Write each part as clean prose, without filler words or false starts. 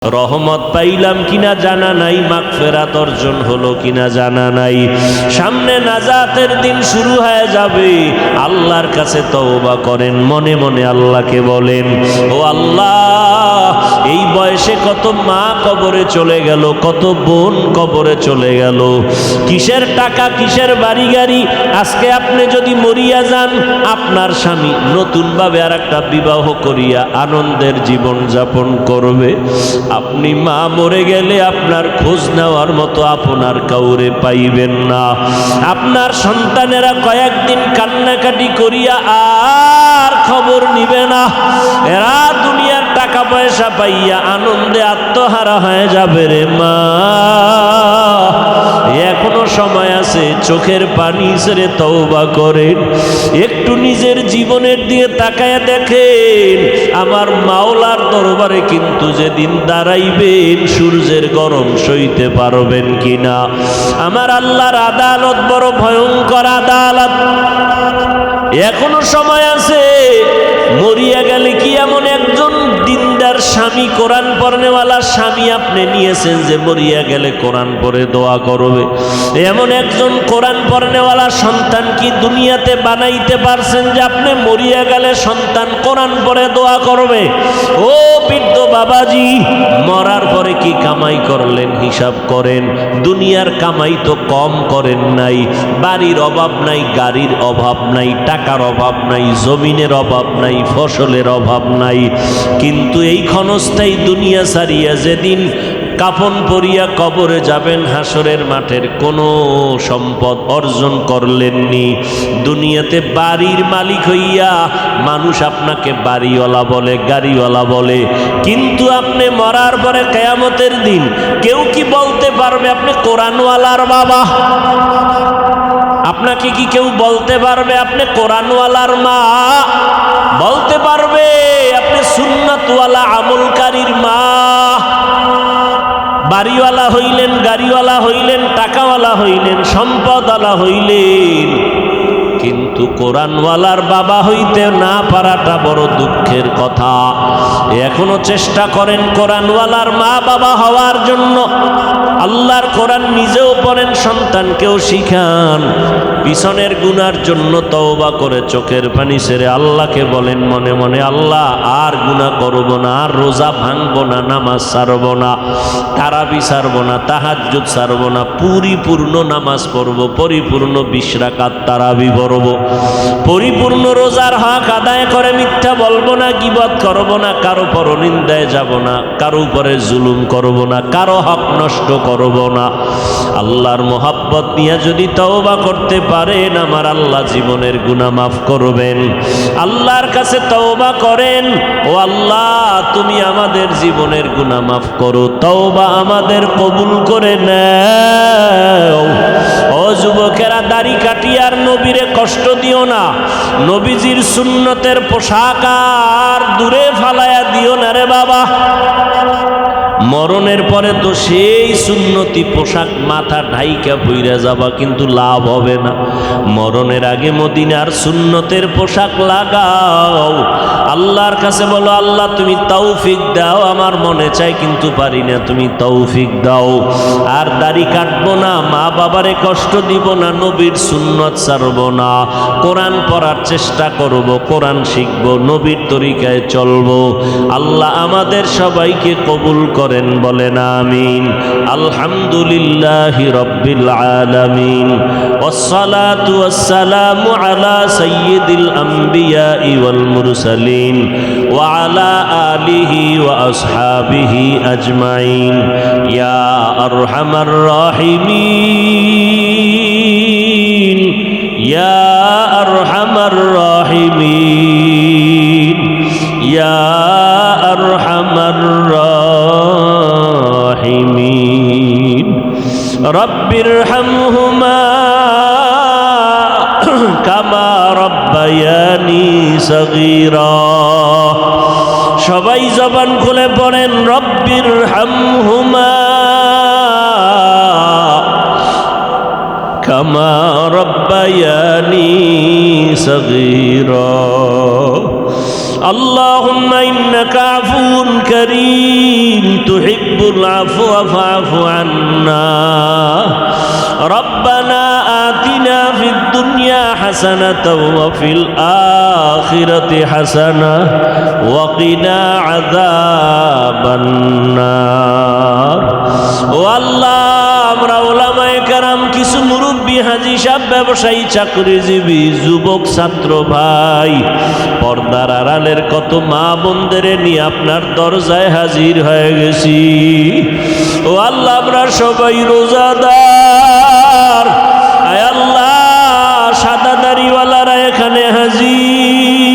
রহমত পাইলাম কিনা জানা নাই, মাগফিরাত অর্জন হলো কিনা জানা নাই। সামনে নাজাতের দিন শুরু হয়ে যাবে। আল্লাহর কাছে তওবা করেন, মনে মনে আল্লাহকে বলেন, ও আল্লাহ, এই বয়সে কত মা কবরে চলে গেল, কত বোন কবরে চলে গেল, কিসের টাকা কিসের বাড়ি গাড়ি। আজকে আপনি যদি মরিয়া যান, আপনার স্বামী নতুনভাবে আর একটা বিবাহ করিয়া আনন্দের জীবন যাপন করবে। আপনি মা মরে গেলে আপনার খোঁজ নেওয়ার মতো আপনার কাউরে পাইবেন না। আপনার সন্তানেরা কয়েকদিন কান্নাকাটি করিয়া আর খবর নিবে না। এরা দুনিয়ার টাকা পয়সা পাইয়া আনন্দে আত্মহারা হয়ে যাবে রে মা। এখনো সময় আছে, চোখের পানি ছেড়ে তওবা করেন। একটু নিজের জীবনের দিকে তাকায়া দেখেন, আমার মাওলার দরবারে কিন্তু যেদিন দাঁড়াইবেন, সূর্যের গরম সইতে পারবেন কিনা। আমার আল্লাহর আদালত বড় ভয়ঙ্কর আদালত। এখনো সময় আছে। মরিয়া গেলে কি এমন একজন দিনদার স্বামী, কোরআন পড়নেওয়ালা স্বামী আপনি নিয়েছেন যে মরিয়া গেলে কোরআন পড়ে দোয়া করবে? এমন একজন কোরআন পড়নেওয়ালা সন্তান কি দুনিয়াতে বানাইতে পারছেন যে আপনি মরিয়া গেলে সন্তান কোরআন পড়ে দোয়া করবে? ও বৃদ্ধ বাবাজি, মরার পরে কি কামাই করলেন হিসাব করেন। দুনিয়ার কামাই তো কম করেন নাই। বাড়ির অভাব নাই, গাড়ির অভাব নাই, টাকার অভাব নাই, জমিনের অভাব নাই, ফসলের অভাব নাই। কিন্তু এই ক্ষণস্থায়ী দুনিয়া ছাড়িয়া যেদিন কাফন পরিয়া কবরে যাবেন, হাসরের মাঠের কোনো সম্পদ অর্জন করলেননি। দুনিয়াতে বাড়ির মালিক হইয়া মানুষ আপনাকে বাড়িওয়ালা বলে, গাড়িওয়ালা বলে, কিন্তু আপনি মরার পরে কিয়ামতের দিন কেউ কি বলতে পারবে আপনি কোরআনওয়ালার বাবা? আপনাকে কি কেউ বলতে পারবে আপনি কোরআনওয়ালার মা? বলতে পারবে আপনি সুন্নাতওয়ালা আমলকারীর মা? বাড়িওয়ালা হইলেন, গাড়িওয়ালা হইলেন, টাকাওয়ালা হইলেন, সম্পদওয়ালা হইলেন, কিন্তু কোরআনওয়ালার বাবা হইতে না পারাটা বড় দুঃখের কথা। এখনো চেষ্টা করেন কোরআনওয়ালার মা বাবা হওয়ার জন্য। আল্লাহর কোরআন নিজেও পড়েন, সন্তানকেও শিখান। পিছনের গুনার জন্য তওবা করে চোখের পানি ছেড়ে আল্লাহকে বলেন মনে মনে, আল্লাহ আর গুনাহ করব না, আর রোজা ভাঙবো না, নামাজ ছাড়বো না, তারাবি ছাড়বো না, তাহাজ্জুদ ছাড়বো না, পরিপূর্ণ নামাজ পড়বো, পরিপূর্ণ 20 রাকাত তারাবি পড়বো, পরিপূর্ণ রোজার হক আদায় করে মিথ্যা বলবো না, গীবত করবো না, কারো পরনিন্দায় যাব না, কারো উপরে জুলুম করব না, কারো হক নষ্ট করব না। আল্লাহর মোহাব্বত নিয়ে যদি তওবা করতে পারেন, আমার আল্লাহ জীবনের গুনাহ মাফ করবেন। আল্লাহর কাছে তওবা করেন, ও আল্লাহ তুমি আমাদের জীবনের গুনাহ মাফ করো, তওবা আমাদের কবুল করে নাও। ও যুবকেরা, দাড়ি কাটিয়ে আর নবীরে কষ্ট দিও না। নবীজির সুন্নতের পোশাক আর দূরে ফালায়া দিও না রে বাবা। মরণের পরে তো সেই সুন্নতি পোশাক মাথা ঢাইকা বইরা যাবা, কিন্তু লাভ হবে না। মরণের আগে মদিনার সুন্নতের পোশাক লাগাও। আল্লাহর কাছে বলো, আল্লাহ তুমি তৌফিক দাও, আমার মনে চাই কিন্তু পারি না, তুমি তৌফিক দাও। আর দাড়ি কাটবো না, মা বাবারে কষ্ট দিব না, নবীর সুন্নত ছাড়বো না, কোরআন পড়ার চেষ্টা করব, কোরআন শিখব, নবীর তরিকায় চলবো। আল্লাহ আমাদের সবাইকে কবুল করেন, বলেন আমিন। আলহামদুলিল্লাহি রাব্বিল আলামিন, ওয়াসসালাতু ওয়াসসালামু আলা সাইয়্যিদিল আমবিয়াই ওয়াল মুরসালিন ওয়া আলা আলিহি ওয়া আসহাবিহি আজমাইন। ইয়া আরহামার রাহিমিন, ইয়া আরহামার রাহিমিন, ইয়া আরহামার রাহিমিন। রব্বিরহামহুমা কামা রব্বায়ানি সগীরা। সবাই জবান খুলে পড়েন, রব্বিরহামহুমা কামা রব্বায়ানি সগীরা। اللهم إنك عفو كريم তুহিব্বুল আফওয়া ফাআফু আন্না রব্বানা আতিনা ফিদ দুনিয়া হাসানাতাও ওয়া ফিল আখিরাতি হাসানাহ ওয়া কিনা আযাবান নার। ও আল্লাহ, আমরা ওলামায়ে কেরাম, কিছু মুরব্বী, হাজী সাহেব, ব্যবসায়ী, চাকরিজীবী, যুবক, ছাত্র ভাই, পর্দার আড়ালের কত মা বোনদের নিয়ে আপনার দরজায় হাজির হয়ে গেছি। ও আল্লাহ, আমরা সবাই রোজাদার। আয় আল্লাহ, সাদা দাড়িওয়ালারা এখানে হাজির,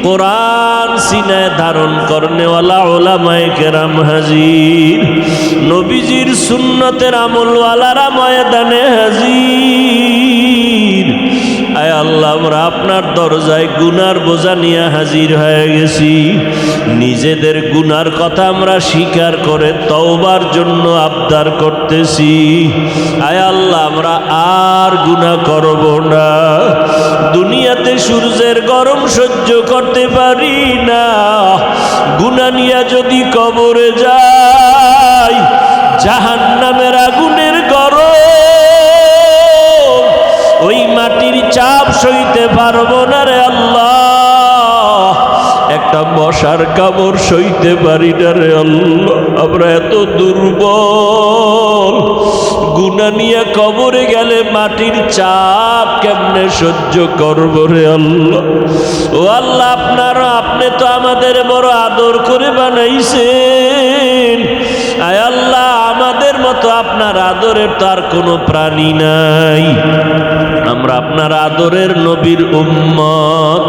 কোরআন সিনায় ধারণ করনেওয়ালা ওলামায়ে কেরাম হাজির, নবীজির সুন্নতের আমলওয়ালারা ময়দানে হাজির। আয় আল্লাহ, আমরা আপনার দরজায় গুনার বোঝা নিয়ে হাজির হয়ে গেছি। নিজেদের গুনার কথা আমরা স্বীকার করে তওবার জন্য আবদার করতেছি। আয় আল্লাহ, আমরা আর গুনাহ করব না। দুনিয়াতে সূর্যের গরম সহ্য করতে পারি না, গুনাহ নিয়ে যদি কবরে যাই, জাহান্নামের আগুনের গরম, ওই মাটির চাপ সইতে পারবো না রে আল্লাহ। একটা মশার কামড় সইতে পারি না রে আল্লাহ। আমরা এত দুর্বল, গুনাহ নিয়ে কবরে গেলে মাটির চাপ কেমনে সহ্য করবো রে আল্লাহ। ও আল্লাহ, আপনি তো আমাদের বড় আদর করে বানাইছেন। আয় আল্লাহ, আমাদের মতো আপনার আদরের তো আর কোনো প্রাণী নাই। আমরা আপনার আদরের নবীর উম্মত।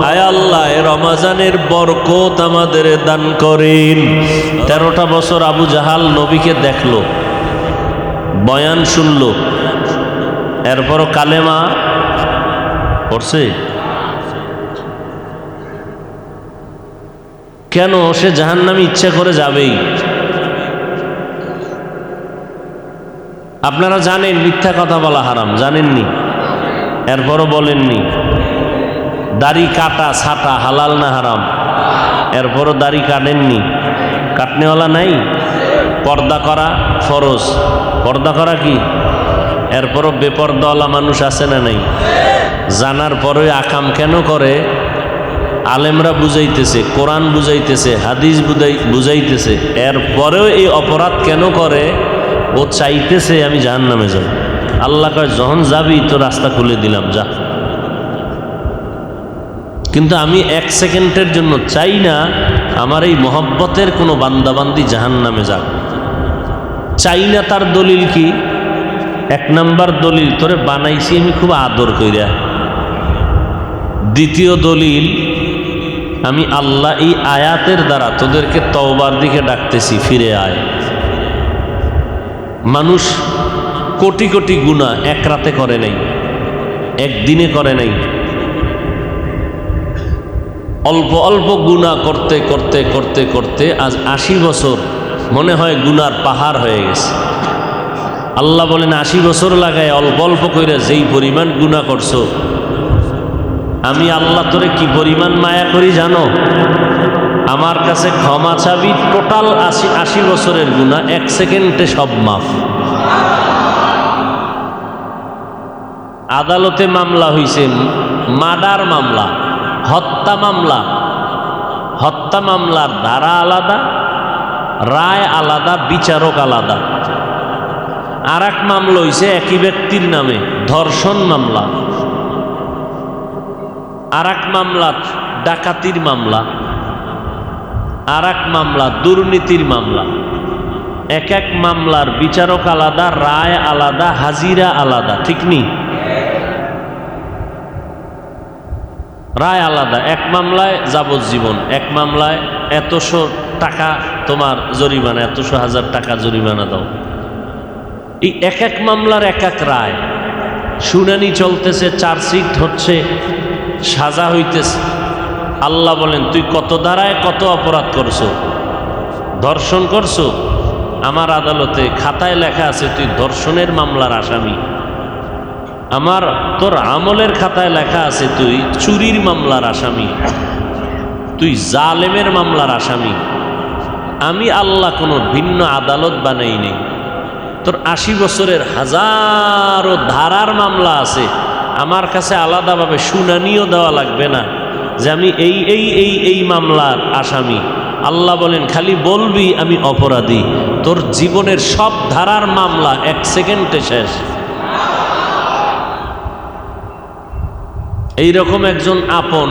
আয় আল্লাহ, রমজানের বরকত আমাদের দান করেন। 13টা বছর আবু জাহাল নবীকে দেখলো, বয়ান শুনলো, এরপরও কালেমা পড়ছে। কেন? সে জাহান্নামে ইচ্ছা করে যাবেই। আপনারা জানেন মিথ্যা কথা বলা হারাম, জানেননি? এরপরও বলেননি। দাড়ি কাটা ছাটা হালাল না হারাম? এরপরও দাড়ি কাটেননি। কাটনেওয়ালা নাই? পর্দা করা ফরজ, পর্দা করা কি? এরপরও বেপর্দাওয়ালা মানুষ আছে না নাই? জানার পরে আকাম কেন করে? আলেমরা বুঝাইতেছে, কোরআন বুঝাইতেছে, হাদিস বুঝাইতেছে, এরপরেও এই অপরাধ কেন করে? ও চাইতেছে আমি জাহান্নামে যাব। আল্লাহ কয়, যখন যাবি তো রাস্তা খুলে দিলাম, যা। কিন্তু আমি 1 সেকেন্ডের জন্য চাই না আমার এই মহব্বতের কোনো বান্দাবান্দি জাহান্নামে যাক। চাই না। তার দলিল কি? 1 নাম্বার দলিল, তোরে বানাইছি আমি খুব আদর কইরা। দ্বিতীয় দলিল, আমি আল্লাহ এই আয়াতের দ্বারা তোদেরকে তওবার দিকে ডাকতেছি, ফিরে আয়। মানুষ কোটি কোটি গুনাহ এক রাতে করে নাই, একদিনে করে নাই। অল্প অল্প গুনাহ করতে করতে করতে করতে আজ 80 বছর মনে হয় গুনার পাহাড় হয়ে গেছে। আল্লাহ বলেন, 80 বছর লাগায় অল্প অল্প করে যেই পরিমাণ গুনাহ করছো, আমি আল্লাহ তোরে কি পরিমাণ মায়া করি জানো? আমার কাছে ক্ষমা চাবি, টোটাল 80 বছরের গুনাহ 1 সেকেন্ডে সব মাফ। আদালতে মামলা হইছে, মার্ডার মামলা, হত্যা মামলা। হত্যা মামলার ধারা আলাদা, রায় আলাদা, বিচারক আলাদা। আর এক মামলা হইছে একই ব্যক্তির নামে, ধর্ষণ মামলা। আর এক মামলা ডাকাতির মামলা, আর এক মামলা দুর্নীতির মামলা। এক এক মামলার বিচারক আলাদা, রায় আলাদা, হাজিরা আলাদা, ঠিক নি? রায় আলাদা। এক মামলায় যাবজ্জীবন, এক মামলায় এতশো টাকা তোমার জরিমানা, এতশো হাজার টাকা জরিমানা দাও। এই এক এক মামলার এক এক রায়, শুনানি চলতেছে, চার্জশিট হচ্ছে, সাজা হইতেছে। আল্লাহ বলেন, তুই কত ধারায় কত অপরাধ করছো? ধর্ষণ করছো? আমার আদালতে খাতায় লেখা আছে তুই ধর্ষণের মামলার আসামি। আমার তোর আমলের খাতায় লেখা আছে তুই চুরির মামলার আসামি, তুই জালেমের মামলার আসামি। আমি আল্লাহ কোনো ভিন্ন আদালত বানাই নেই। তোর 80 বছরের হাজারো ধারার মামলা আছে, আমার কাছে আলাদাভাবে শুনানিও দেওয়া লাগবে না যে আমি এই মামলার আসামি। আল্লাহ বলেন খালি বলবি আমি অপরাধী, তোর জীবনের সব ধারার মামলা 1 সেকেন্ডে শেষ। এইরকম একজন আপন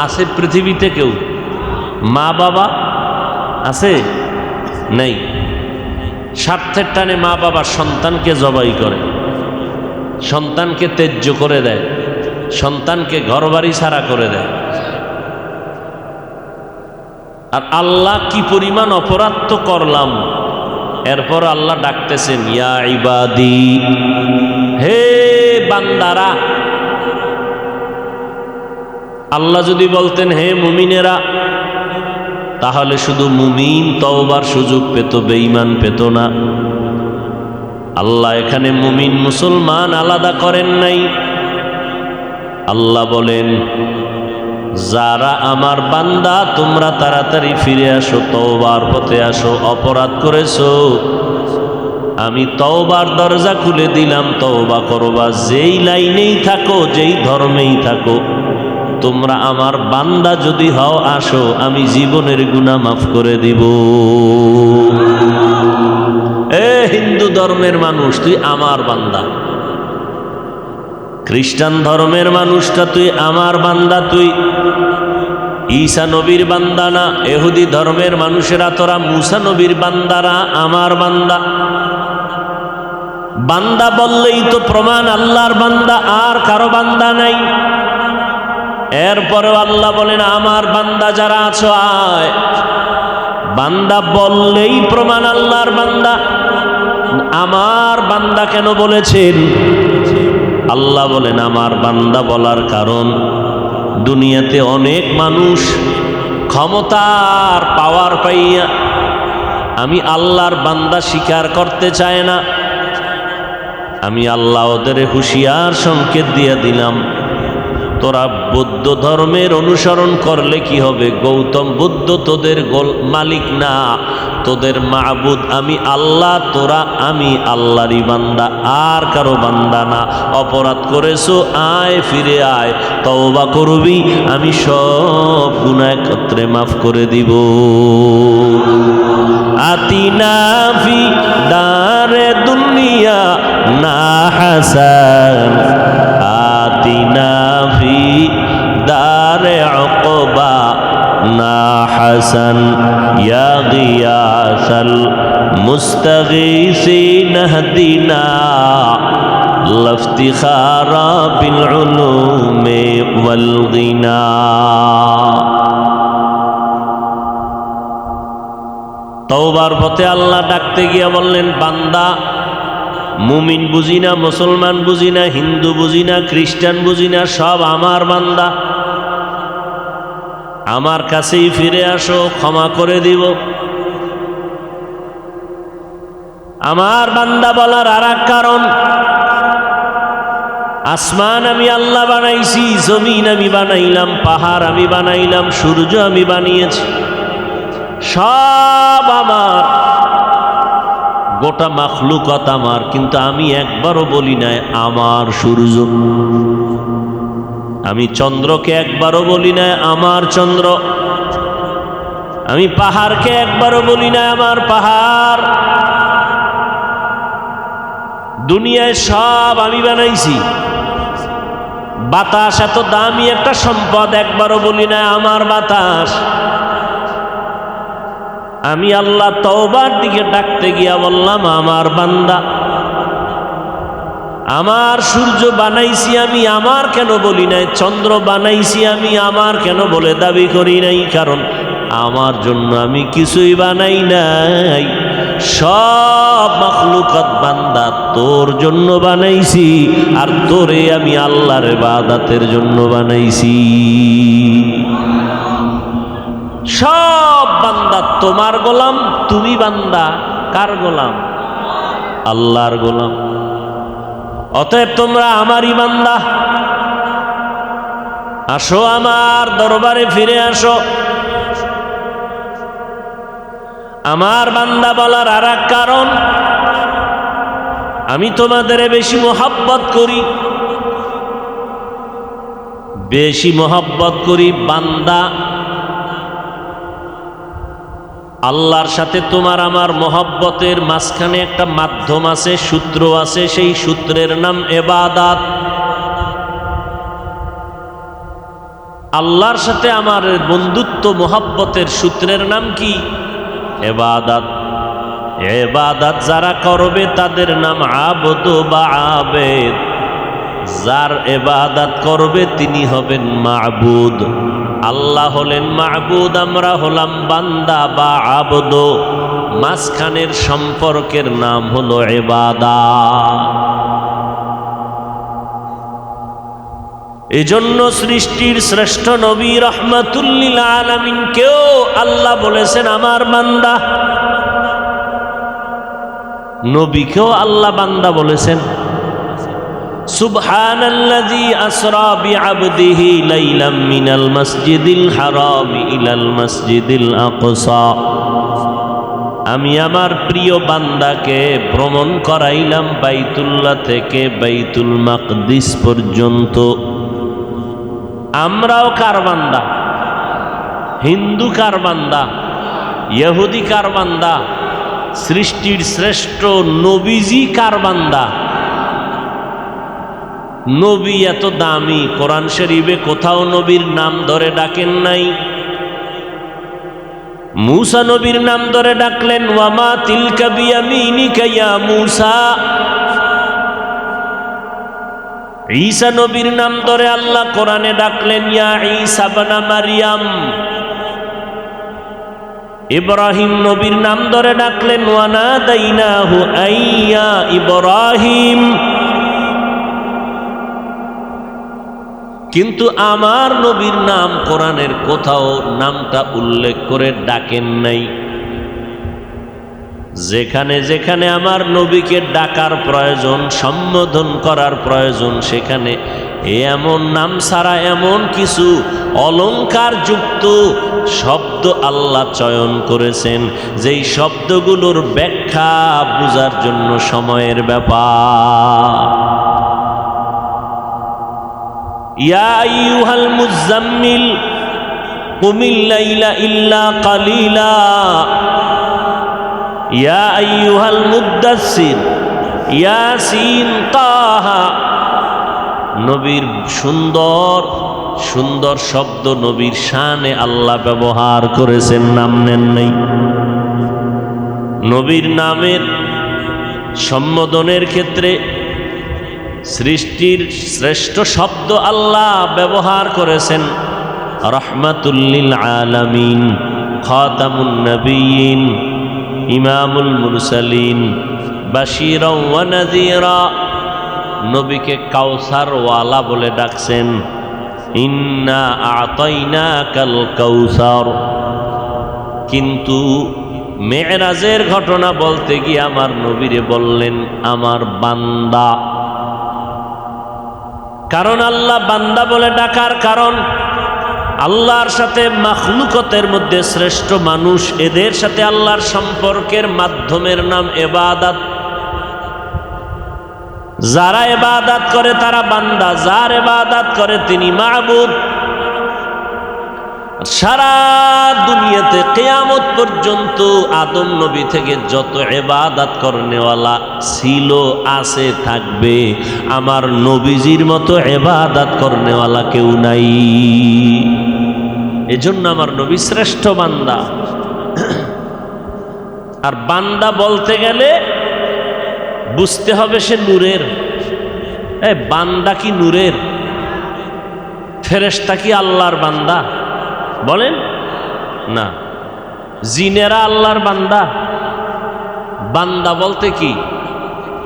আছে পৃথিবীতে? কেউ? মা বাবা আছে? নেই। স্বার্থের টানে মা বাবা সন্তানকে জবাই করে, সন্তানকে ত্যায্য করে দেয়, সন্তানকে ঘরবাড়ি ছাড়া করে দেয়। আর আল্লাহ কি পরিমাণ অপরাধ তো করলাম, এরপর আল্লাহ ডাকতেছেন ইয়া ইবাদি, হে বান্দারা। আল্লাহ যদি বলতেন হে মুমিনেরা, তাহলে শুধু মুমিন তওবার সুযোগ পেত, বেঈমান পেত না। আল্লাহ এখানে মুমিন মুসলমান আলাদা করেন নাই। আল্লাহ বলেন যারা আমার বান্দা তোমরা তাড়াতাড়ি ফিরে আসো, তওবার পথে আসো। অপরাধ করেছো, আমি তওবার দরজা খুলে দিলাম, তওবা করবা। যেই লাইনেই থাকো, যেই ধর্মেই থাকো, তোমরা আমার বান্দা যদি হও আসো, আমি জীবনের গুনাহ মাফ করে দিব। এ হিন্দু ধর্মের মানুষ, তুই আমার বান্দা। খ্রিস্টান ধর্মের মানুষটা তুই আমার বান্দা। তুই ঈসা নবীর বান্দা না। ইহুদি ধর্মের মানুষেরা তোরা মুসা নবীর বান্দারা, আমার বান্দা। বান্দা বললেই তো প্রমাণ আল্লাহর বান্দা, আর কারো বান্দা নাই। এরপরেও আল্লাহ বলেন আমার বান্দা যারা আছো আয়। বান্দা বললেই প্রমাণ আল্লাহর বান্দা। আমার বান্দা কেন বলেছেন? আল্লাহ বলেন আমার বান্দা বলার কারণ, দুনিয়াতে অনেক মানুষ ক্ষমতার পাওয়ার পাইয়া আমি আল্লাহর বান্দা স্বীকার করতে চায় না। আমি আল্লাহ ওদের হুঁশিয়ার সংকেত দিয়ে দিলাম, তোরা বৌদ্ধ ধর্মের অনুসরণ করলে কি হবে? গৌতম বুদ্ধ তোদের মালিক না, তোদের মাবুদ আমি আল্লাহ। তোরা আমি আল্লাহরই বান্দা, আর কারো বান্দা না। অপরাধ করেছো, আয় ফিরে আয়, তওবা করবি, আমি সব গুনাহ একত্রে মাফ করে দিব। আতিনা ফি দারে দুনিয়া না হাসান, আতিনা ফি দারে উকবা না হাসান, ইয়া গিয়াসাল মুস্তাগীসিন হদিনা লাফতিখারা বিল উলুমি ওয়াল গিনা। তওবার পথে আল্লাহ ডাকতে গিয়া বললেন বান্দা, মুমিন বুঝি না, মুসলমান বুঝি না, হিন্দু বুঝি না, খ্রিস্টান বুঝি না, সব আমার বান্দা। আমার কাছেই ফিরে আসো, ক্ষমা করে দিব। আমার বান্দা বলার আর এক কারণ, আসমান আমি আল্লাহ বানাইছি, জমিন আমি বানাইলাম, পাহাড় আমি বানাইলাম, সূর্য আমি বানিয়েছি, সব আমার, গোটা মাখলুকাত আমার। কিন্তু আমি একবারও বলি নাই আমার সূর্য, আমি চন্দ্রকে একবারও বলি নাই আমার চন্দ্র, আমি পাহাড়কে একবারও বলি নাই আমার পাহাড়। দুনিয়ায় সব আমি বানাইছি। বাতাস এত দামি একটা সম্পদ, একবারও বলি নাই আমার বাতাস। আমি আল্লাহ তওবার দিকে ডাকতে গিয়া বললাম আমার বান্দা, আমার সূর্য বানাইছি আমি, আমার কেন বলি নাই? চন্দ্র বানাইছি আমি, আমার কেন বলে দাবি করি নাই? কারণ আমার জন্য আমি কিছুই বানাই নাই। সব মাখলুকাত বান্দা তোর জন্য বানাইছি, আর তোরে আমি আল্লাহর ইবাদতের জন্য বানাইছি। সব বান্দা তোমার গোলাম, তুমি বান্দা কার গোলাম? আল্লাহর গোলাম। অতএব তোমরা আমারই বান্দা। আসো আমার দরবারে ফিরে আসো। আমার বান্দা বলার আর এক কারণ, আমি তোমাদের বেশি মোহাব্বত করি, বেশি মোহাব্বত করি। বান্দা, আল্লাহর সাথে তোমার আমার মোহাব্বতের মাঝখানে একটা মাধ্যম আছে, সূত্র আছে, সেই সূত্রের নাম ইবাদত। আল্লাহর সাথে আমার বন্ধুত্ব মোহাব্বতের সূত্রের নাম কি? ইবাদত। ইবাদত যারা করবে তাদের নাম আবদ বা আবেদ। যার ইবাদত করবে তিনি হবেন মাবুদ। আল্লাহ হলেন মাবুদ, আমরা হলাম বান্দা বা আবদ। মাঝখানের সম্পর্কের নাম হলো ইবাদত। এজন্য সৃষ্টির শ্রেষ্ঠ নবী রাহমাতুল লিল আলামিনকেও আল্লাহ বলেছেন আমার বান্দা। নবীকেও আল্লাহ বান্দা বলেছেন। সুবহানাল্লাযী আসরা বিআবদিহি লাইলাম মিনাল মাসজিদিল হারামি ইলাল মাসজিদিল আকসা। আমি আমার প্রিয় বান্দাকে ভ্রমণ করাইলাম বাইতুল্লাহ থেকে বাইতুল মাকদিস পর্যন্ত। আমরাও কার বান্দা? হিন্দু কার বান্দা? ইহুদি কার বান্দা? সৃষ্টির শ্রেষ্ঠ নবীজি কার বান্দা? নবী এত দামি, কোরআন শরীফে কোথাও নবীর নাম ধরে ডাকেন নাই। মূসা নবীর নাম ধরে ডাকলেন, ওয়ামা তিলকা বিয়ামিনিকা ইয়া মূসা। ঈসা নবীর নাম ধরে আল্লাহ কোরআনে ডাকলেন, ইয়া ঈসা ইবনে মারইয়াম। ইব্রাহিম নবীর নাম ধরে ডাকলেন, ওয়ানাদাইনাহু আইয়া ইব্রাহিম। কিন্তু আমার নবীর নাম কোরআনের কোথাও নামটা উল্লেখ করে ডাকেন নাই। যেখানে যেখানে আমার নবীকে ডাকার প্রয়োজন, সম্বোধন করার প্রয়োজন, সেখানে এমন নাম ছাড়া এমন কিছু অলংকার যুক্ত শব্দ আল্লাহ চয়ন করেছেন, যেই শব্দগুলোর ব্যাখ্যা বোঝার জন্য সময়ের ব্যাপার। ইয়া আইয়ুহাল মুযাম্মিল কুমিল লাইলা ইল্লা কালিলা। ইয়া আইয়ুহাল মুদ্দাসসির ইয়াসিন তাহা। নবীর সুন্দর সুন্দর শব্দ নবীর শানে আল্লাহ ব্যবহার করেছেন, নাম নেন নাই। নবীর নামের সম্বোধনের ক্ষেত্রে সৃষ্টির শ্রেষ্ঠ শব্দ আল্লাহ ব্যবহার করেছেন রাহমাতুল লিল আলামিন, খাতামুন নবিয়্যিন, ইমামুল মুরসালিন, বাশীরা ওয়া নাযীরা। নবীকে কাউসার ওয়ালা বলে ডাকছেন, ইন্না আ'তাইনাকাল কাউসার। কিন্তু মেরাজের ঘটনা বলতে গিয়ে আমার নবীরে বললেন আমার বান্দা। কারণ আল্লাহ বান্দা বলে ডাকার কারণ, আল্লাহর সাথে মাখলুকতের মধ্যে শ্রেষ্ঠ মানুষ, এদের সাথে আল্লাহর সম্পর্কের মাধ্যমের নাম ইবাদত। যারা ইবাদত করে তারা বান্দা, যার ইবাদত করে তিনি মাবুদ। সারা দুনিয়াতে কিয়ামত পর্যন্ত আদম নবী থেকে যত ইবাদত করনেওয়ালা ছিল, আছে, থাকবে, আমার নবীজির মতো ইবাদত করনেওয়ালা কেউ নাই। এজন্য আমার নবী শ্রেষ্ঠ বান্দা। আর বান্দা বলতে গেলে বুঝতে হবে সে নূরের। বান্দা কি নূরের? ফেরেশতা কি আল্লাহর বান্দা? বলেন না। জিনেরা আল্লাহর বান্দা? বান্দা বলতে কি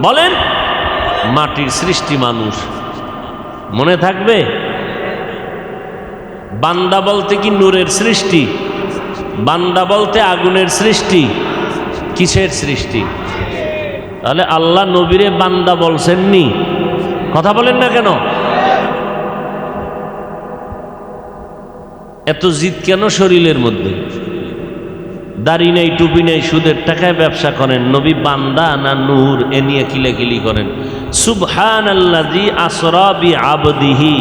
বলেন? মাটির সৃষ্টি মানুষ। মনে থাকবে? বান্দা বলতে কি নূরের সৃষ্টি? বান্দা বলতে আগুনের সৃষ্টি? কিসের সৃষ্টি? তাহলে আল্লাহ নবীরে বান্দা বলছেননি? কথা বলেন না কেন? এত জিদ কেন শরীরের মধ্যে? দাড়ি নেই, টুপি নেই, সুদের টাকায় ব্যবসা করেন, নবী বান্দা না নূর এ নিয়ে কিলাকিলি করেন। সুবহানাল্লাযী আসরা বিআবদিহি,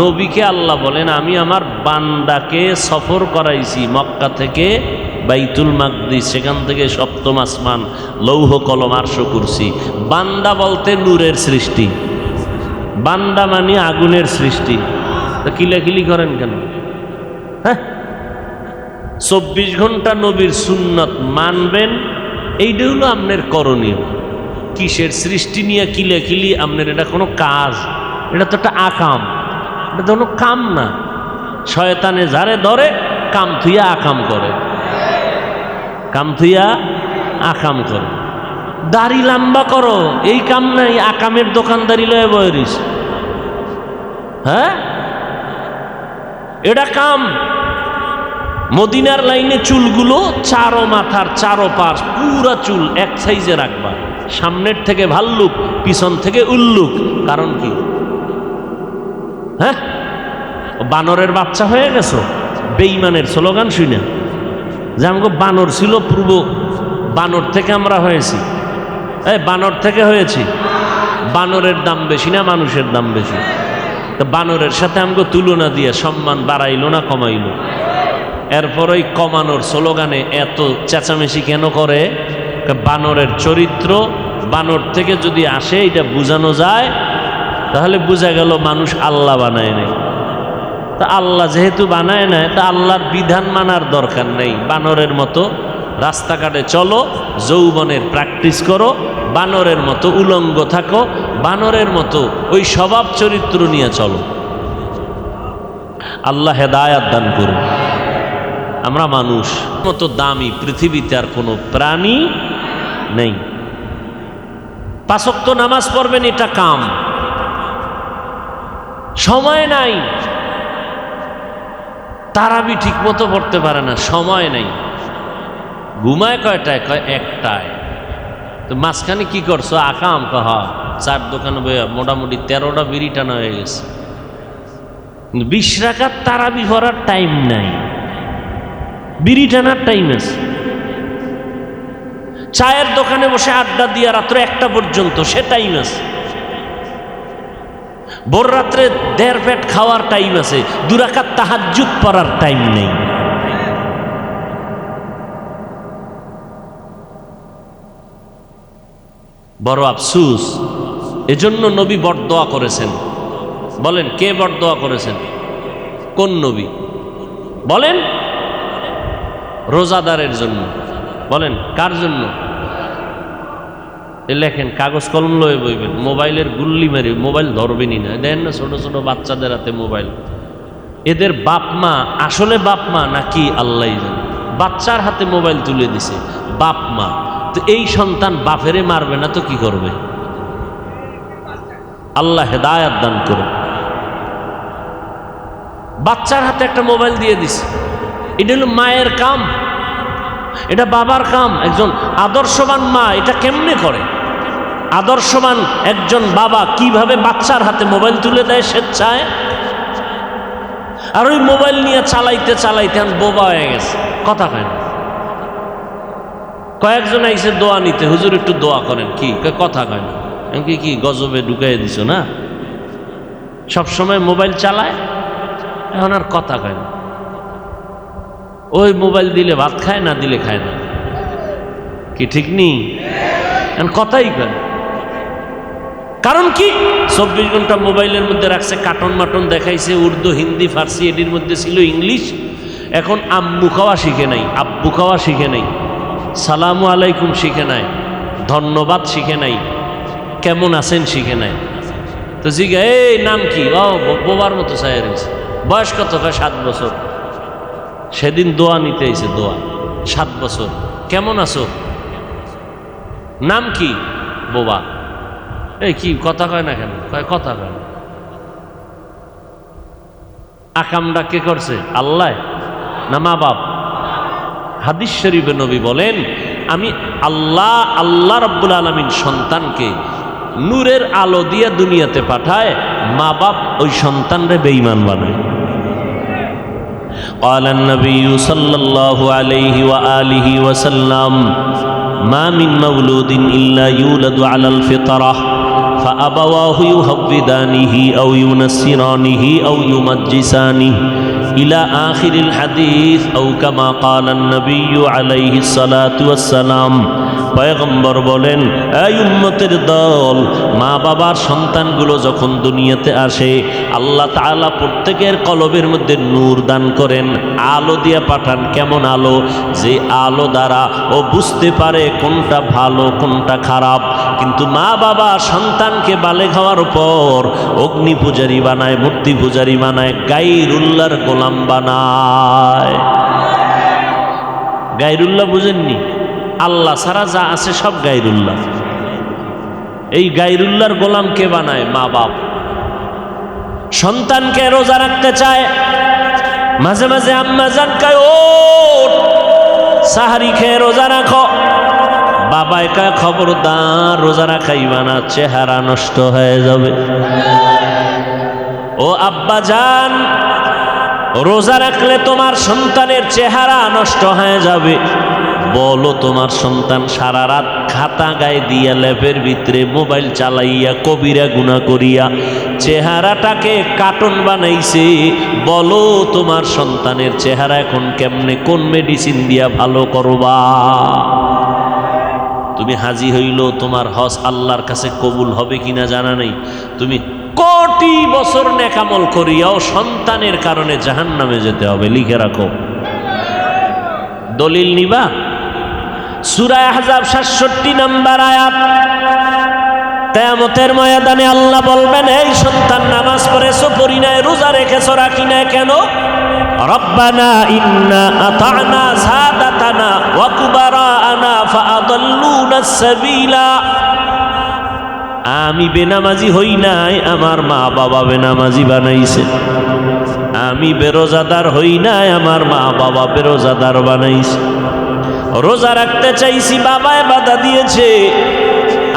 নবীকে আল্লাহ বলেন আমি আমার বান্দাকে সফর করাইছি মক্কা থেকে বাইতুল মাকদিস, সেখান থেকে সপ্তম আসমান, লৌহ কলম, আরশ কুরসি। বান্দা বলতে নূরের সৃষ্টি, বান্দা মানে আগুনের সৃষ্টি। তা কিলাকিলি করেন কেন? হ্যাঁ, 24 ঘন্টা নবীর সুন্নত মানবেন, এইটা হলো আপনার করণীয়। কিসের সৃষ্টি নিয়ে কিলাকিলি? আপনার এটা কোনো কাজ? এটা তো একটা আকাম, এটা তো কোনো কাম না। শয়তানে যারে ধরে কাম থুইয়া আকাম করে, কাম থুইয়া আকাম করে। দাড়ি লম্বা করো, এই কাম নাই, আকামের দোকানদারি লয়ে বয়রিস। হ্যাঁ, এটা কাম। মদিনার লাইনে চুলগুলো চারো মাথার চারো পাশ পুরা চুল এক সাইজে রাখবা, সামনের থেকে ভাল্লুক, পিছন থেকে উল্লুক। কারণ কি? হ্যাঁ, বানরের বাচ্চা হয়ে গেছো? বেঈমানের স্লোগান শুনে যে আমাকে বানর ছিল পূর্ব, বানর থেকে আমরা হয়েছি। এই বানর থেকে হয়েছি। বানরের দাম বেশি না মানুষের দাম বেশি? তো বানরের সাথে আমাকে তুলনা দিয়ে সম্মান বাড়াইলো না কমাইলো? এরপর ওই কমানোর স্লোগানে এত চেঁচামেচি কেন করে? বানরের চরিত্র বানর থেকে যদি আসে এটা বোঝানো যায়, তাহলে বোঝা গেল মানুষ আল্লাহ বানায় নাই। তা আল্লাহ যেহেতু বানায় নাই, তা আল্লাহর বিধান মানার দরকার নেই। বানরের মতো রাস্তাঘাটে চলো, যৌবনের প্র্যাকটিস করো, বানরের মতো উলঙ্গ থাকো, বানরের মতো ওই স্বভাব চরিত্র নিয়ে চলো। আল্লাহ হেদায়াত দান করুন। আমরা মানুষ মতো দামি পৃথিবীতে আর কোনো প্রাণী নেই। 5 ওয়াক্ত নামাজ পড়বেন, এটা কাম। সময় নাই, তারাবি ঠিক মতো পড়তে পারে না, সময় নাই। ঘুমায় কয়টায়? কয় 1টায়। তো মাঝখানে কি করছো? আকাম। কহ 4 দোকানে বইয়া মোটামুটি 13টা বিড়ি টানা হয়ে গেছে। 20 রাকাত তারাবি পড়ার টাইম নাই, বিড়ি টানার টাইম আছে। চায়ের দোকানে বসে আড্ডা দিয়া রাত্র 1টা পর্যন্ত, সে টাইম আছে। ভোর রাত্রে 1.5 পেট খাওয়ার টাইম আছে, 2 রাকাত তাহাজ্জুদ পড়ার টাইম নেই। বড় আফসুস। এজন্য নবী বরদোয়া করেছেন। বলেন কে বরদোয়া করেছেন? কোন নবী? বলেন। রোজাদারের জন্য। বলেন কার জন্য? লেখেন, কাগজ কলম লয়ে বইবেন, মোবাইলের গুল্লি মারি, মোবাইল ধরবেনই না। দেন না ছোট ছোট বাচ্চাদের হাতে মোবাইল। এদের বাপ মা আসলে বাপ মা নাকি আল্লাহ জানে। বাচ্চার হাতে মোবাইল তুলে দিছে বাপ মা। তো এই সন্তান বাপেরে মারবে না তো কি করবে? আল্লাহ হেদায়াত দান করুন। বাচ্চার হাতে একটা মোবাইল দিয়ে দিছে, এটা হলো মায়ের কাম, এটা বাবার কাম। একজন আদর্শবান মা এটা কেমনে করে? আদর্শবান একজন বাবা কিভাবে বাচ্চার হাতে মোবাইল তুলে দেয় স্বেচ্ছায়? আর ওই মোবাইল নিয়ে চালাইতে চালাইতে বোবা হয়ে গেছে, কথা কয় না। কয়েকজন আইসে দোয়া নিতে, হুজুর একটু দোয়া করেন। কি কথা কয় না? এমনকি কি গজবে ঢুকাই দিছ না? সবসময় মোবাইল চালায়, এখন আর কথা কয় না। ওই মোবাইল দিলে ভাত খায়, না দিলে খায় না। কি ঠিক নেই? কথাই কয়। কারণ কি? 24 ঘন্টা মোবাইলের মধ্যে রাখছে, কার্টুন মাটন দেখাইছে, উর্দু, হিন্দি, ফার্সি, এটির মধ্যে ছিল ইংলিশ। এখন আম্মু খাওয়া শিখে নাই, আব্বু খাওয়া শিখে নাই, সালামু আলাইকুম শিখে নাই, ধন্যবাদ শিখে নাই, কেমন আছেন শিখে নাই। তো জিজ্ঞা এই নাম কি? ও বোবার মতো চাই রয়েছে। বয়স কত? 7 বছর। সেদিন দোয়া নিতে এসে, দোয়া 7 বছর। কেমন আছো? নাম কি? বোবা। এই কি কথা কয় না কেন? কয় কথা কয়। আকামটা কে করছে? আল্লাহ না মা বাপ? হাদিস শরীফে নবী বলেন, আমি আল্লাহ রাব্বুল আলামিন সন্তানকে নূরের আলো দিয়ে দুনিয়াতে পাঠায়, মা বাপ ওই সন্তানরে বেঈমান বানায়। قال النبي صلى الله عليه وآله وسلم ما من مولود إلا يولد على الفطرة فأبواه يهودانه أو ينصرانه أو يمجسانه إلى آخر الحديث أو كما قال النبي عليه الصلاة والسلام। পয়গম্বর বলেন, এই উম্মতের দল, মা বাবার সন্তানগুলো যখন দুনিয়াতে আসে আল্লাহ তাআলা প্রত্যেকের কলবের মধ্যে নূর দান করেন, আলো দিয়ে পাঠান। কেমন আলো? যে আলো দ্বারা ও বুঝতে পারে কোনটা ভালো কোনটা খারাপ। কিন্তু মা বাবা সন্তানকে বালেগ হওয়ার পর অগ্নি পূজারী বানায়, মূর্তি পূজারী বানায়, গায়রুল্লাহর গোলাম বানায়। গায়রুল্লাহ বুঝেননি? আল্লাহ ছাড়া যা আছে সব গায়রুল্লাহ। এই গায়রুল্লাহর গোলাম কে বানায়? মা বাপ। সন্তানকে রোজা রাখতে চায়, মাঝে মাঝে আম্মা জান কয় ওঠ সাহারি খেয়ে রোজা রাখো, বাবায় কয় খবরদার রোজা রাখাইবা না, চেহারা নষ্ট হয়ে যাবে। ও আব্বা জান, রোজা রাখলে তোমার সন্তানের চেহারা নষ্ট হয়ে যাবে। বলো তোমার সন্তান সারা রাত খাতা গায়ে দিয়া ল্যাপের ভিতরে মোবাইল চালাইয়া কবিরা গুনাহ করিয়া চেহারাটাকে কার্টুন বানাইছে। বলো তোমার সন্তানের চেহারা এখন কেমনে, কোন মেডিসিন দিয়া ভালো করবা? তুমি হাজি হইল, তোমার হজ আল্লাহর কাছে কবুল হবে কিনা জানা নেই। তুমি কোটি বছর নেকামল করিয়াও সন্তানের কারণে জাহান্নামে যেতে হবে, লিখে রাখো। দলিল নিবা? সূরা আহজাব 67 নম্বর আয়াত। কিয়ামতের ময়দানে আল্লাহ বলবেন, এই সন্তান নামাজ পড়েছো পড়ি নাই, রোজা রেখেছো রাখি নাই কেন? রব্বানা ইন্না আতা'না সাদাতানা ওয়া কুবারানা ফাআদাল্লুনা সাবিলা। আমি বেনামাজি হই নাই, আমার মা বাবা বেনামাজি বানাইছে। আমি বেরোজাদার হই নাই, আমার মা বাবা বেরোজাদার বানাইছে। রোজা রাখতে চাইছি, বাবায় বাধা দিয়েছে।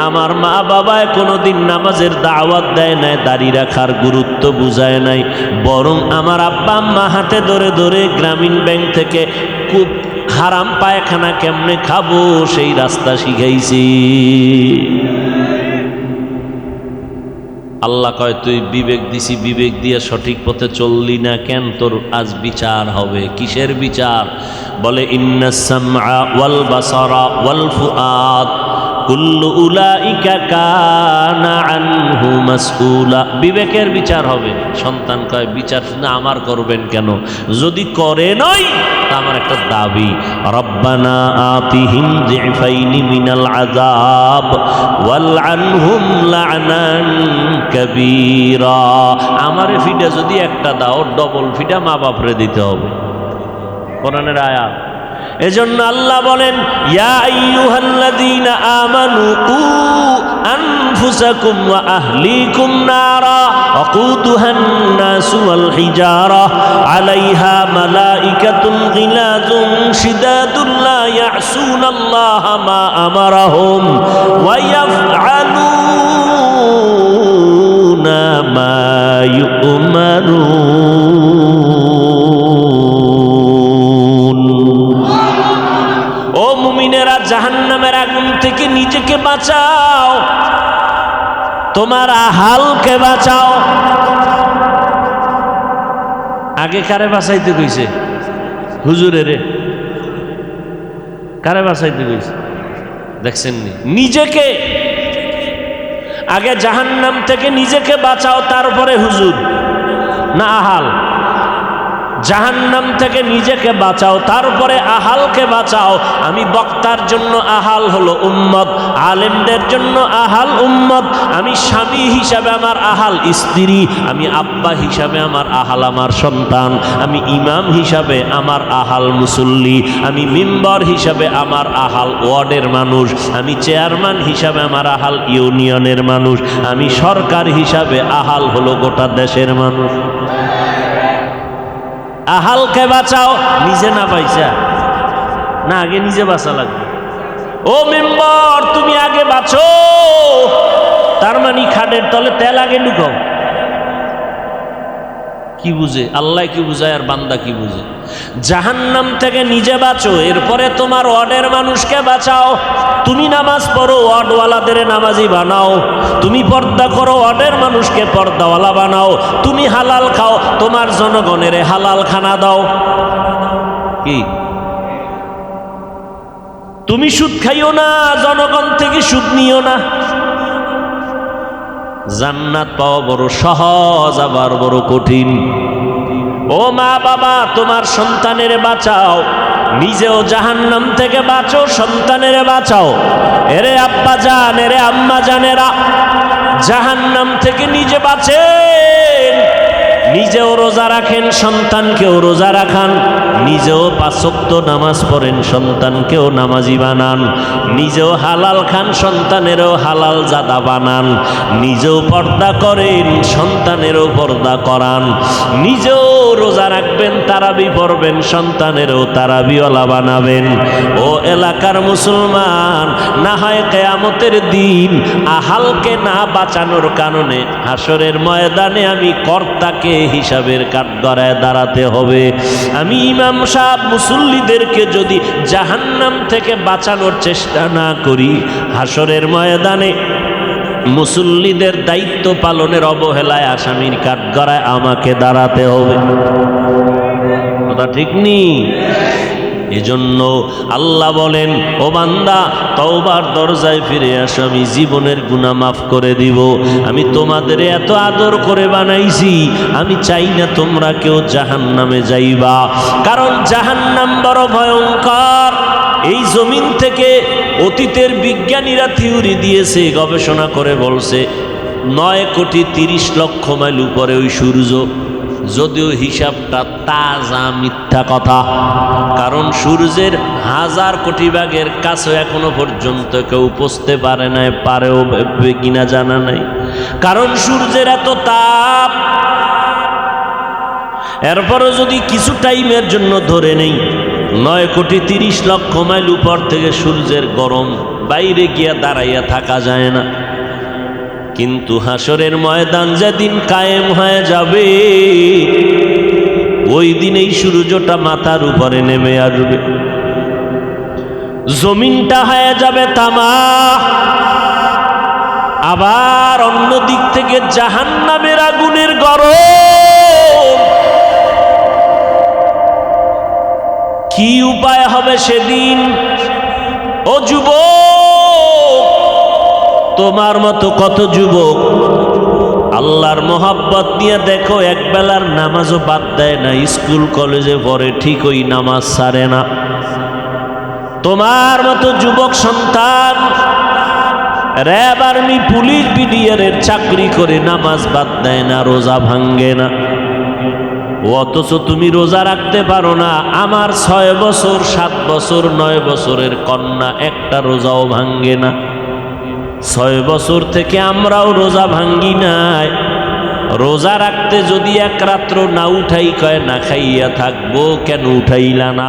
আমার মা বাবায় কোনোদিন নামাজের দাওয়াত দেয় নাই, দাড়ি রাখার গুরুত্ব বুঝায় নাই, বরং আমার আব্বা আম্মা হাতে ধরে ধরে গ্রামীণ ব্যাংক থেকে খুব হারাম পায়খানা কেমনে খাবো সেই রাস্তা শিখাইছি। আল্লাহ কয়, তুই বিবেক দিছি, বিবেক দিয়ে সঠিক পথে চললি না কেন? তোর আজ বিচার হবে। কিসের বিচার? বলে ইন্নাস সামআ ওয়াল বাসারা ওয়াল ফুআদ কুল্লু উলাইকা কানা আনহু মাসউলা। বিবেকের বিচার হবে। সন্তান কয়, বিচার না আমার করবেন কেন? যদি করে নই তা আমার একটা দাবি, রব্বানা আতিহিম যিফাইনি মিনাল আযাব ওয়াল আনহুম লা'নান কাবীরা। আমারে ফিডা যদি একটা দাও, ডবল ফিডা মা বাপরে দিতে হবে। কোরআনের আয়াত। এজন্য আল্লাহ বলেন, ইয়া আইয়ুহাল্লাযীনা আমানু কু আনফুসাকুম ওয়া আহলিকুম নারা ওয়াকুদুহান নাসু ওয়াল হিজারা আলাইহা মালাইকাতুন গিলাযুন শিদাদুন লা ইয়াসুনাল্লাহা মা আমারাহুম ওয়া ইয়াফআলুনা মা ইউমারুন। ও মুমিনেরা, জাহান্নামের আগুন থেকে নিজেকে বাঁচাও, তোমার আহালকে বাঁচাও। আগে কারে বাঁচাইতে কইছে? হুজুরেরে। কারে বাঁচাইতে কইছে? দেখছেন নি? নিজেকে। আগে জাহান্নাম থেকে নিজেকে বাঁচাও, তারপরে হুজুর না আহাল। জাহান্নাম থেকে নিজেকে বাঁচাও, তারপরে আহালকে বাঁচাও। আমি বক্তার জন্য আহাল হলো উম্মত, আলেমদের জন্য আহাল উম্মত। আমি স্বামী হিসাবে আমার আহাল স্ত্রী, আমি আব্বা হিসাবে আমার আহাল আমার সন্তান, আমি ইমাম হিসাবে আমার আহাল মুসল্লি, আমি মেম্বার হিসাবে আমার আহাল ওয়ার্ডের মানুষ, আমি চেয়ারম্যান হিসাবে আমার আহাল ইউনিয়নের মানুষ, আমি সরকার হিসাবে আহাল হলো গোটা দেশের মানুষ। আহালকে বাঁচাও, নিজে না পাইছা না, আগে নিজে বাঁচা লাগবে। ও মেম্বার, তুমি আগে বাঁচো। তার মানে খাটের তলে তেল আগে ঢুকাও। কি কি বুঝে? আল্লাহ কি বুঝায় আর বান্দা কি বুঝে? জাহান্নাম থেকে নিজে বাঁচো, এরপরে তোমার ওয়ার্ডের মানুষকে বাঁচাও। তুমি নামাজ পড়ো, ওয়ার্ডওয়ালাদের নামাজি বানাও। তুমি পর্দা করো, ওয়ার্ডের মানুষকে পর্দাওয়ালা বানাও। তুমি হালাল খাও, তোমার জনগণের হালাল খানা দাও। কি? তুমি সুদ খাইও না, জনগণ থেকে সুদ নিও না। জান্নাত পাওয়া বড় সহজ, আবার বড় কঠিন। ও মা বাবা, তোমার সন্তানের বাঁচাও, নিজেও জাহান্নাম থেকে বাঁচো, সন্তানের বাঁচাও। এরে আব্বা জান, এরে আম্মা জানেরা, জাহান্নাম থেকে নিজে বাঁচেন, নিজেও রোজা রাখেন, সন্তানকেও রোজা রাখান। নিজেও 5 ওয়াক্ত নামাজ পড়েন, সন্তানকেও নামাজি বানান। নিজেও হালাল খান, সন্তানেরও হালাল জাদা বানান। নিজেও পর্দা করেন, সন্তানেরও পর্দা করান। নিজেও রোজা রাখবেন, তারাবি পড়বেন, সন্তানেরও তারাবিওয়ালা বানাবেন। ও এলাকার মুসলমান, না হয় কিয়ামতের দিন আহালকে না বাঁচানোর কারণে হাসরের ময়দানে আমি কর্তাকে হিসাবের কাঠগড়ায় দাঁড়াতে হবে। আমি ইমাম সাহেব মুসল্লিদেরকে যদি জাহান্নাম থেকে বাঁচানোর চেষ্টা না করি, হাসরের ময়দানে মুসল্লিদের দায়িত্ব পালনের অবহেলায় আসামির কাঠগড়ায় আমাকে দাঁড়াতে হবে। কথা ঠিক নেই? এজন্য আল্লাহ বলেন, ও বান্দা, তওবার দরজায় ফিরে আসো, আমি জীবনের গুনাহ মাফ করে দিব। আমি তোমাদের এত আদর করে বানাইছি, আমি চাই না তোমরা কেউ জাহান্নামে যাইবা, কারণ জাহান্নাম বড় ভয়ঙ্কর। এই জমিন থেকে অতীতের বিজ্ঞানীরা থিওরি দিয়েছে, গবেষণা করে বলছে 9,30,00,000 মাইল উপরে ওই সূর্য। যদিও হিসাবটা তাজা মিথ্যা কথা, কারণ সূর্যের 1000 কোটি ভাগের কাছে এখনো পর্যন্ত কেউ পৌঁছতে পারে নাই, পারেও কিনা জানা নাই, কারণ সূর্যের এত তাপ। এরপরও যদি কিছু টাইমের জন্য ধরে নেই 9,30,00,000 মাইল উপর থেকে সূর্যের গরম, বাইরে গিয়া দাঁড়াইয়া থাকা যায় না। কিন্তু হাসরের ময়দান যেদিন কায়েম হয়ে যাবে, ওই দিন এই সূর্যটা মাথার উপরে নেমে আসবে, জমিনটা হয়ে যাবে তামা। আবার অন্য দিক থেকে জাহান্নামের আগুনের গরম। কি উপায় হবে সেদিন? ও যুবক, তোমার মতো কত যুবক আল্লাহর মোহাব্বত নিয়ে দেখো একবেলার নামাজও বাদ দেয় না, স্কুল কলেজে পড়ে, ঠিক ওই নামাজ ছাড়ে না। তোমার মতো যুবক সন্তান র্যাব, আর্মি, পুলিশ, বিডিআরের চাকরি করে নামাজ বাদ দেয় না, রোজা ভাঙ্গে না। অথচ তুমি রোজা রাখতে পারো না। আমার 6 বছর, 7 বছর, 9 বছরের কন্যা একটা রোজাও ভাঙ্গে না। 6 বছর থেকে আমরাও রোজা ভাঙ্গি নাই। রোজা রাখতে যদি এক রাত্র না উঠাই, কয় না খাইয়া থাকবো, কেন উঠাইলা না?